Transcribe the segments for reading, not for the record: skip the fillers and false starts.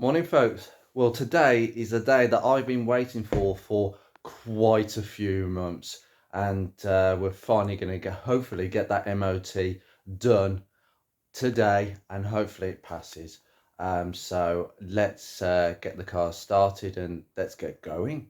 Morning, folks. Well, today is a day that I've been waiting for quite a few months, and we're finally going to hopefully get that MOT done today, and hopefully it passes. So let's get the car started and let's get going.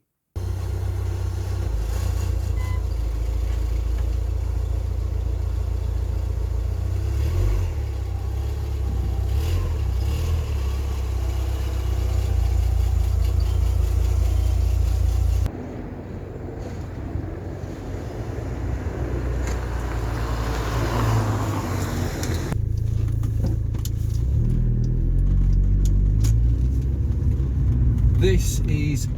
This is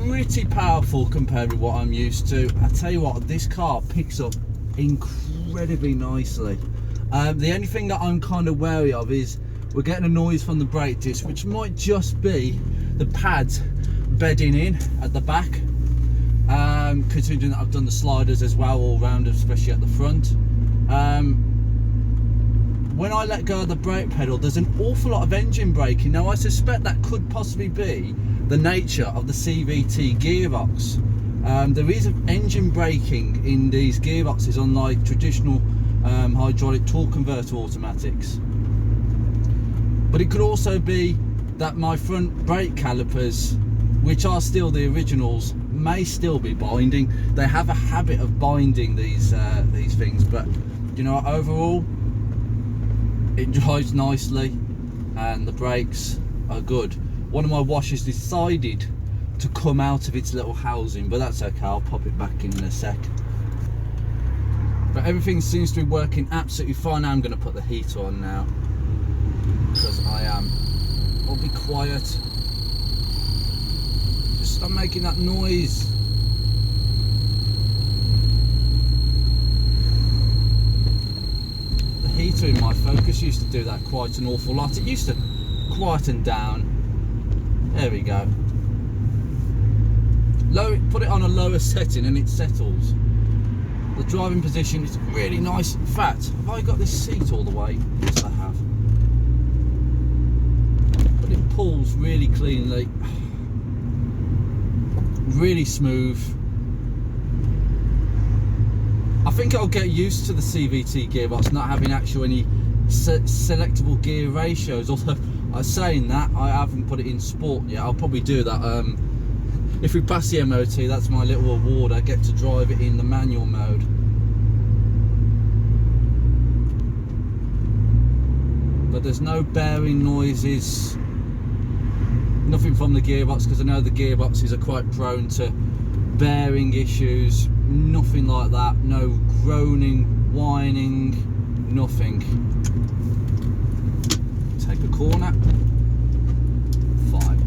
pretty powerful compared with what I'm used to. I tell you what, this car picks up incredibly nicely. The only thing that I'm kind of wary of is we're getting a noise from the brake disc, which might just be the pads bedding in at the back. Considering that I've done the sliders as well all round, especially at the front. When I let go of the brake pedal, there's an awful lot of engine braking. Now I suspect that could possibly be the nature of the CVT gearbox. There is engine braking in these gearboxes, unlike traditional hydraulic torque converter automatics. But it could also be that my front brake calipers, which are still the originals, may still be binding. They have a habit of binding these things, but you know, overall it drives nicely and the brakes are good. One of my washers decided to come out of its little housing, but that's okay, I'll pop it back in a sec. But everything seems to be working absolutely fine. I'm going to put the heater on now because I'll be quiet. Just stop making that noise. The heater in my Focus used to do that quite an awful lot. It used to quieten down. There we go. Put it on a lower setting and it settles. The driving position is really nice. In fact, have I got this seat all the way? Yes, I have. But it pulls really cleanly, really smooth. I think I'll get used to the CVT gearbox not having actually any selectable gear ratios. Although I'm saying that, I haven't put it in sport yet. I'll probably do that. If we pass the MOT, that's my little award. I get to drive it in the manual mode. But there's no bearing noises, nothing from the gearbox, because I know the gearboxes are quite prone to bearing issues. Nothing like that. No groaning, whining, nothing. Take a corner. Fine.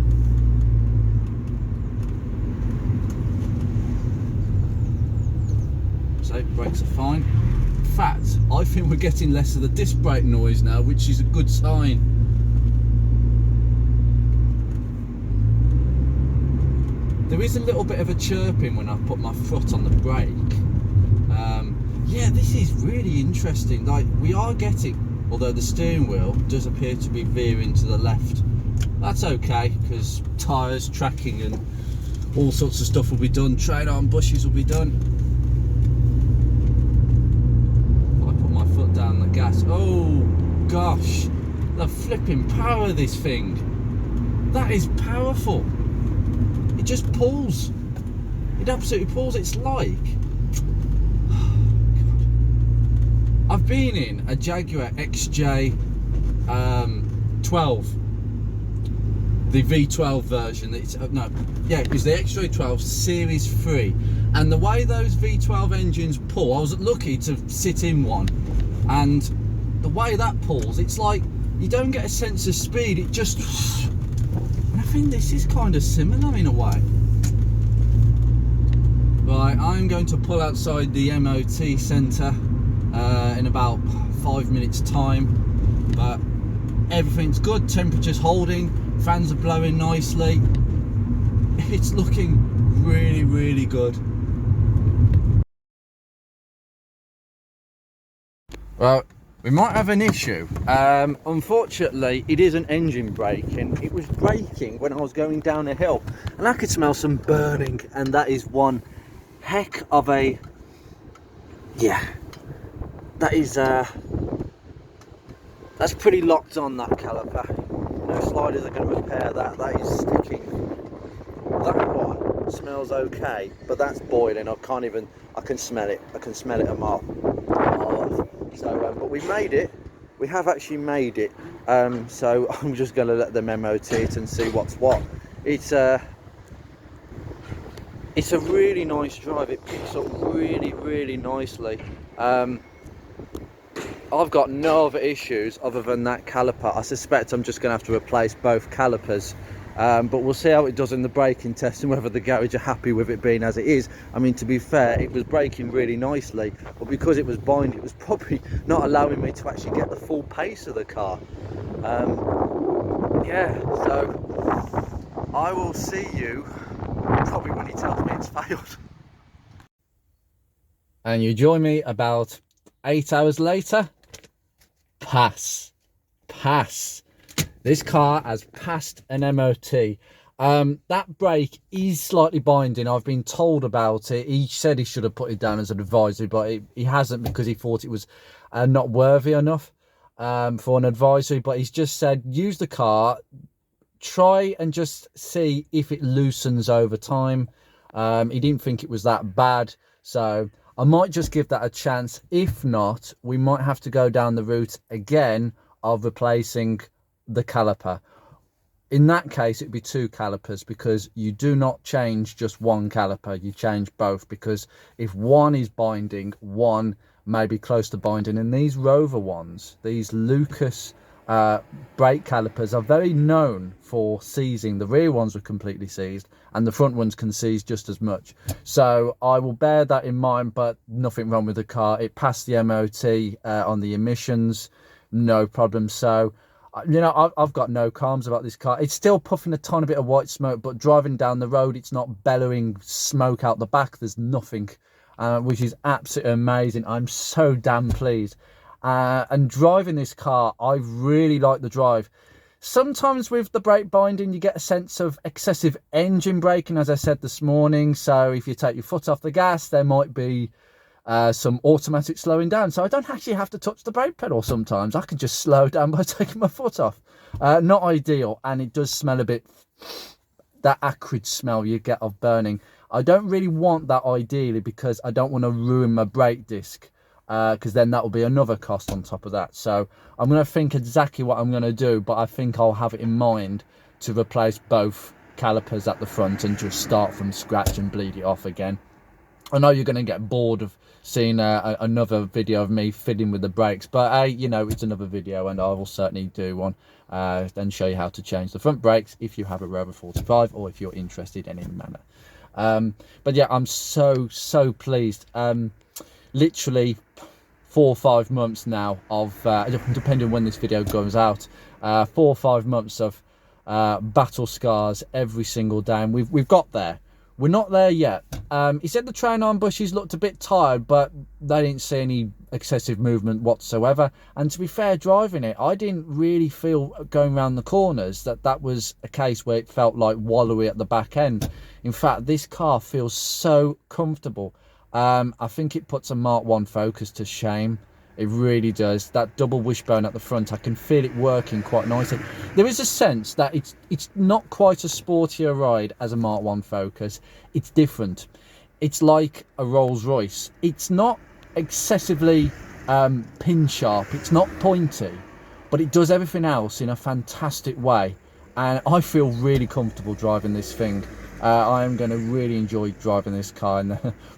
So brakes are fine. In fact, I think we're getting less of the disc brake noise now, which is a good sign. There is a little bit of a chirping when I put my foot on the brake. Yeah, this is really interesting. Like, we are getting, although the steering wheel does appear to be veering to the left. That's okay, because tyres, tracking and all sorts of stuff will be done. Train arm bushes will be done. If I put my foot down the gas, oh gosh, the flipping power of this thing. That is powerful. It just pulls. It absolutely pulls. It's like, I've been in a Jaguar XJ 12, the V12 version. It's it was the XJ 12 Series 3, and the way those V12 engines pull, I was lucky to sit in one, and the way that pulls, it's like you don't get a sense of speed. It just, and I think this is kind of similar in a way. Right, I'm going to pull outside the MOT centre in about 5 minutes time, but everything's good. Temperature's holding, fans are blowing nicely. It's looking really, really good. Well, We might have an issue. Unfortunately, it isn't engine braking. It was braking when I was going down a hill, and I could smell some burning, and that is one heck of a, yeah, that is that's pretty locked on, that caliper. No sliders are going to repair that. That is sticking. That one smells okay, but that's boiling. I can smell it. I can smell it a mile off. So, but we made it. We have actually made it. So I'm just going to let them MOT it and see what's what. It's a really nice drive. It picks up really nicely. I've got no other issues other than that caliper. I suspect I'm just going to have to replace both calipers. But we'll see how it does in the braking test and whether the garage are happy with it being as it is. I mean, to be fair, it was braking really nicely, but because it was binding, it was probably not allowing me to actually get the full pace of the car. Yeah, so I will see you probably when he tells me it's failed. And you join me about 8 hours later. Pass. This car has passed an MOT. That brake is slightly binding. I've been told about it. He said he should have put it down as an advisory, but he hasn't, because he thought it was not worthy enough for an advisory. But he's just said, use the car, try and just see if it loosens over time. He didn't think it was that bad, so I might just give that a chance. If not, we might have to go down the route again of replacing the caliper. In that case, it'd be 2 calipers, because you do not change just one caliper, you change both, because if one is binding, one may be close to binding. And these Rover ones, these Lucas brake calipers, are very known for seizing. The rear ones were completely seized, and the front ones can seize just as much. So I will bear that in mind, but nothing wrong with the car. It passed the MOT on the emissions, no problem. So, you know, I've got no qualms about this car. It's still puffing a tiny bit of white smoke, but driving down the road, it's not bellowing smoke out the back. There's nothing, which is absolutely amazing. I'm so damn pleased. And driving this car, I really like the drive. Sometimes with the brake binding, you get a sense of excessive engine braking, as I said this morning. So if you take your foot off the gas, there might be some automatic slowing down. So I don't actually have to touch the brake pedal sometimes. I can just slow down by taking my foot off. Not ideal, and it does smell a bit, that acrid smell you get of burning. I don't really want that ideally, because I don't want to ruin my brake disc. Because then that will be another cost on top of that. So I'm going to think exactly what I'm going to do, but I think I'll have it in mind to replace both calipers at the front and just start from scratch and bleed it off again. I know you're going to get bored of seeing another video of me fiddling with the brakes, but you know, it's another video, and I will certainly do one and show you how to change the front brakes if you have a Rover 45, or if you're interested in any manner. But yeah, I'm so pleased. Literally 4 or 5 months now of depending on when this video goes out, 4 or 5 months of battle scars every single day, and we've got there. We're not there yet. He said the train arm bushes looked a bit tired, but they didn't see any excessive movement whatsoever. And to be fair, driving it, I didn't really feel going around the corners that was a case where it felt like wallowy at the back end. In fact, this car feels so comfortable. I think it puts a Mark 1 Focus to shame. It really does. That double wishbone at the front, I can feel it working quite nicely. There is a sense that it's not quite as sporty a ride as a Mark 1 Focus. It's different. It's like a Rolls Royce. It's not excessively pin sharp. It's not pointy, but it does everything else in a fantastic way. And I feel really comfortable driving this thing. I am going to really enjoy driving this car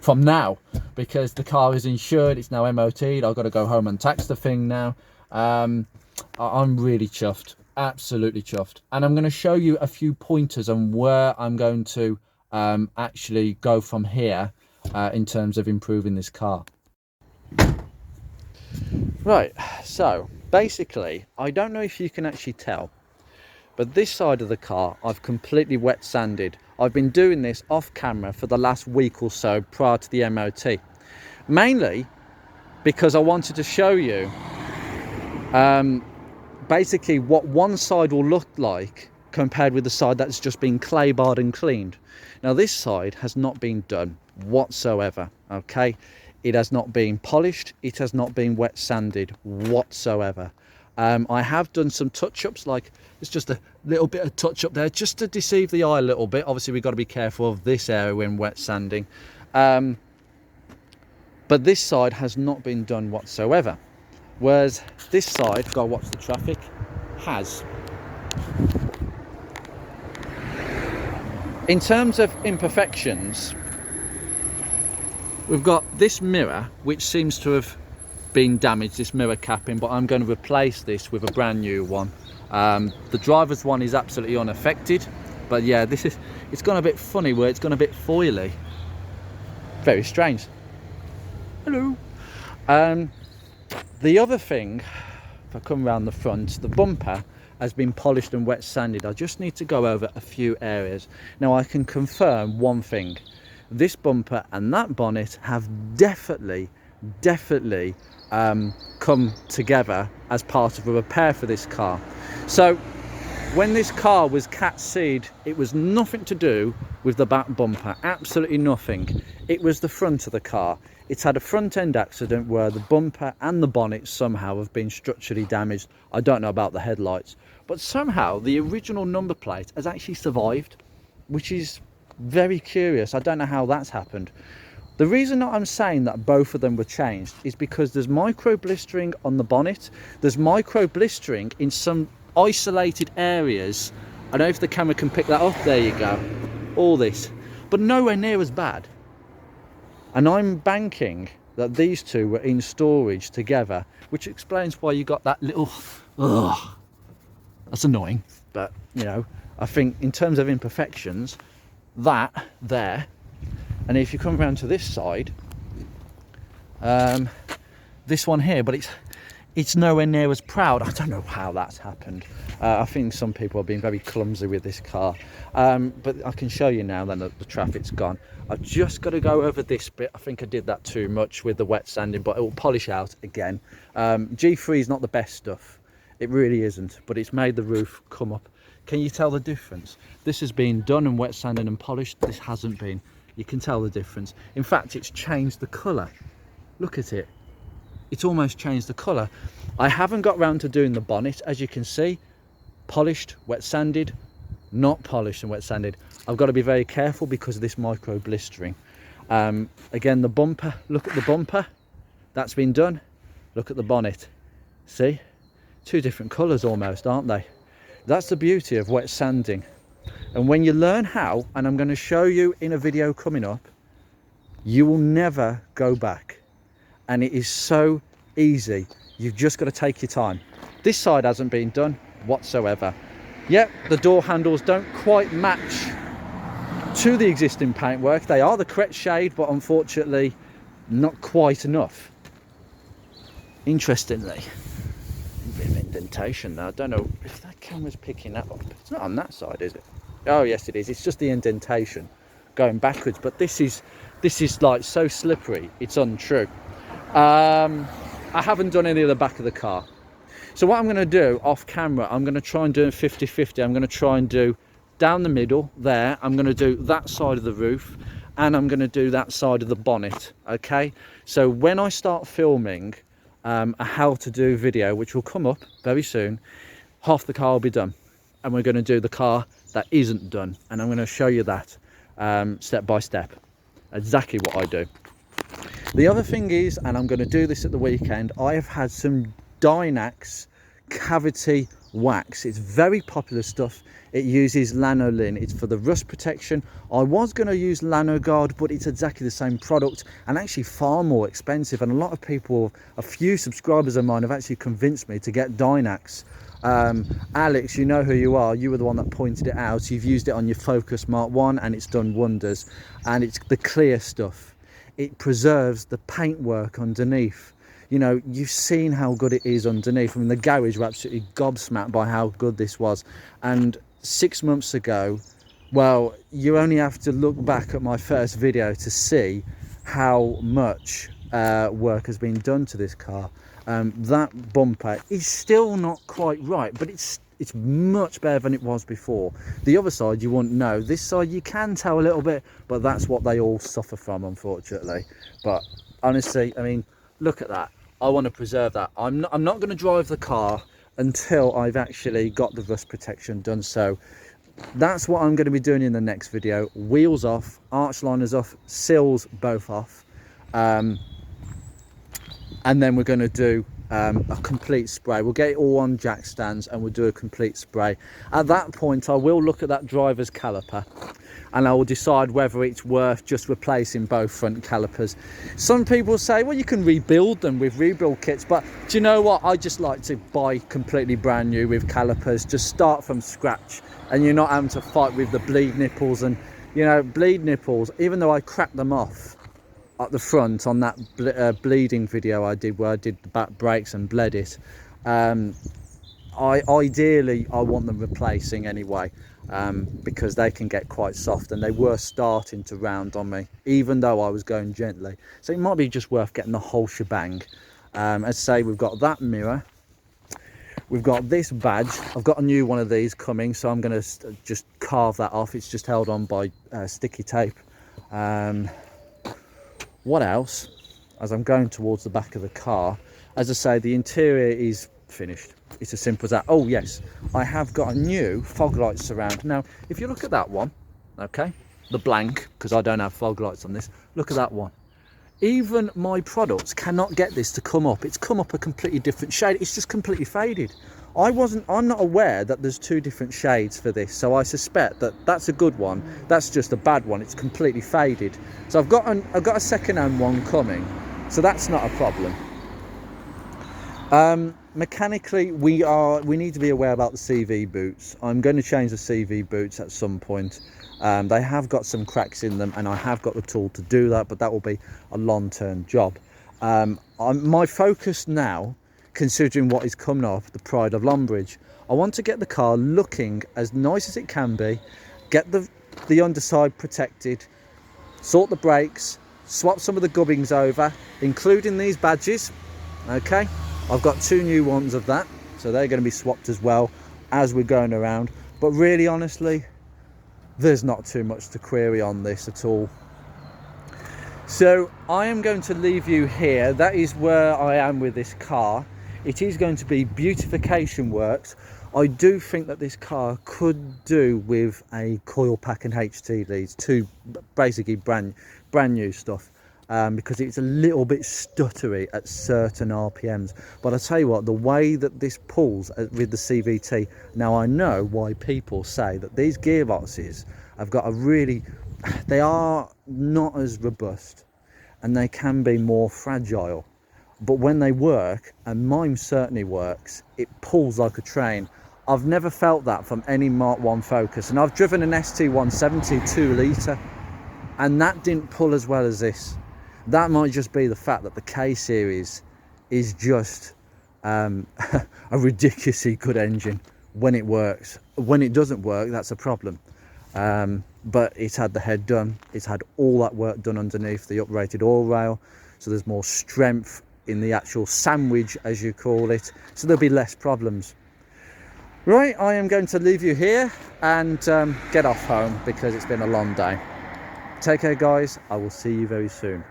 from now, because the car is insured, it's now MOT'd. I've got to go home and tax the thing now. I'm really chuffed, absolutely chuffed. And I'm going to show you a few pointers on where I'm going to actually go from here in terms of improving this car. Right, so basically, I don't know if you can actually tell, but this side of the car I've completely wet sanded. I've been doing this off camera for the last week or so prior to the MOT, mainly because I wanted to show you basically what one side will look like compared with the side that's just been clay barred and cleaned. Now this side has not been done whatsoever, okay? It has not been polished, it has not been wet sanded whatsoever. I have done some touch-ups, like it's just a little bit of touch-up there just to deceive the eye a little bit. Obviously we've got to be careful of this area when wet sanding, but this side has not been done whatsoever, whereas this side, gotta watch the traffic, has. In terms of imperfections, we've got this mirror which seems to have been damaged, this mirror capping, but I'm going to replace this with a brand new one. The driver's one is absolutely unaffected, but yeah, it's gone a bit funny where it's gone a bit foily. Very strange. Hello. The other thing, if I come around the front, the bumper has been polished and wet sanded. I just need to go over a few areas. Now I can confirm one thing: this bumper and that bonnet have definitely come together as part of a repair for this car. So when this car was cat seed, it was nothing to do with the back bumper, absolutely nothing. It was the front of the car. It's had a front end accident where the bumper and the bonnet somehow have been structurally damaged. I don't know about the headlights, but somehow the original number plate has actually survived, which is very curious. I don't know how that's happened. The reason that I'm saying that both of them were changed is because there's micro blistering on the bonnet, there's micro blistering in some isolated areas. I don't know if the camera can pick that up. There you go, all this, but nowhere near as bad. And I'm banking that these two were in storage together, which explains why you got that little, ugh, that's annoying. But you know, I think in terms of imperfections, that there, and if you come around to this side, this one here, but it's nowhere near as proud. I don't know how that's happened. I think some people have been very clumsy with this car, but I can show you now then that the traffic's gone. I've just got to go over this bit. I think I did that too much with the wet sanding, but it will polish out again. G3 is not the best stuff, it really isn't, but it's made the roof come up. Can you tell the difference? This has been done and wet sanded and polished. This hasn't been. You can tell the difference. In fact, it's changed the colour. Look at it. It's almost changed the colour. I haven't got round to doing the bonnet, as you can see. Polished, wet sanded, not polished and wet sanded. I've got to be very careful because of this micro blistering. Again, the bumper, look at the bumper. That's been done. Look at the bonnet. See? Two different colours almost, aren't they? That's the beauty of wet sanding. And when you learn how, and I'm going to show you in a video coming up, you will never go back. And it is so easy. You've just got to take your time. This side hasn't been done whatsoever. Yep, the door handles don't quite match to the existing paintwork. They are the correct shade, but unfortunately not quite enough. Interestingly, a bit of indentation there. I don't know if that camera's picking that up. It's not on that side, is it? Oh yes it is. It's just the indentation going backwards, but this is like so slippery, it's untrue. I haven't done any of the back of the car, so what I'm going to do off camera, I'm going to try and do a 50-50. I'm going to try and do down the middle there, I'm going to do that side of the roof, and I'm going to do that side of the bonnet. Okay, so when I start filming a how to do video, which will come up very soon, half the car will be done, and we're going to do the car that isn't done, and I'm going to show you that step by step, exactly what I do. The other thing is, and I'm going to do this at the weekend, I have had some Dynax cavity wax. It's very popular stuff. It uses lanolin. It's for the rust protection. I was going to use Lanoguard, but it's exactly the same product and actually far more expensive, and a lot of people, a few subscribers of mine, have actually convinced me to get Dynax. Alex, you know who you are. You were the one that pointed it out. You've used it on your Focus Mark 1 and it's done wonders, and it's the clear stuff. It preserves the paintwork underneath. You know, you've seen how good it is underneath. I mean, the garage were absolutely gobsmacked by how good this was. And 6 months ago, well, you only have to look back at my first video to see how much work has been done to this car. that bumper is still not quite right, but it's much better than it was before. The other side you wouldn't know. This side you can tell a little bit, but that's what they all suffer from, unfortunately. But honestly, I mean, look at that. I want to preserve that. I'm not going to drive the car until I've actually got the rust protection done. So that's what I'm going to be doing in the next video. Wheels off, arch liners off, sills both off, and then we're going to do a complete spray. We'll get it all on jack stands and we'll do a complete spray. At that point I will look at that driver's caliper and I will decide whether it's worth just replacing both front calipers. Some people say, well, you can rebuild them with rebuild kits, but do you know what, I just like to buy completely brand new with calipers, just start from scratch, and you're not having to fight with the bleed nipples. And you know, bleed nipples, even though I cracked them off at the front on that bleeding video I did, where I did the back brakes and bled it, ideally I want them replacing anyway, because they can get quite soft, and they were starting to round on me even though I was going gently. So it might be just worth getting the whole shebang. As I say, we've got that mirror, we've got this badge. I've got a new one of these coming, so I'm going to just carve that off. It's just held on by sticky tape. What else? As I'm going towards the back of the car, as I say, the interior is finished. It's as simple as that. Oh yes, I have got a new fog light surround. Now if you look at that one, okay, the blank, because I don't have fog lights on this, look at that one. Even my products cannot get this to come up. It's come up a completely different shade. It's just completely faded. I'm not aware that there's two different shades for this, so I suspect that that's a good one, that's just a bad one. It's completely faded. So I've got a second-hand one coming, so that's not a problem. Mechanically, we need to be aware about the CV boots. I'm going to change the CV boots at some point. They have got some cracks in them, and I have got the tool to do that, but that will be a long-term job. My focus now, considering what is coming up, the Pride of Longbridge, I want to get the car looking as nice as it can be, get the underside protected, sort the brakes, swap some of the gubbings over, including these badges. Okay, I've got two new ones of that, so they're going to be swapped as well as we're going around. But really, honestly, there's not too much to query on this at all. So I am going to leave you here. That is where I am with this car. It is going to be beautification works. I do think that this car could do with a coil pack and HT leads, two basically brand new stuff, because it's a little bit stuttery at certain RPMs. But I tell you what, the way that this pulls with the CVT, now I know why people say that these gearboxes have got they are not as robust and they can be more fragile. But when they work, and mine certainly works, it pulls like a train. I've never felt that from any Mark 1 Focus, and I've driven an ST170 2 litre, and that didn't pull as well as this. That might just be the fact that the K series is just a ridiculously good engine when it works. When it doesn't work, that's a problem. But it's had the head done, it's had all that work done underneath the uprated oil rail, so there's more strength in the actual sandwich, as you call it, so there'll be less problems. Right, I am going to leave you here and get off home because it's been a long day. Take care guys, I will see you very soon.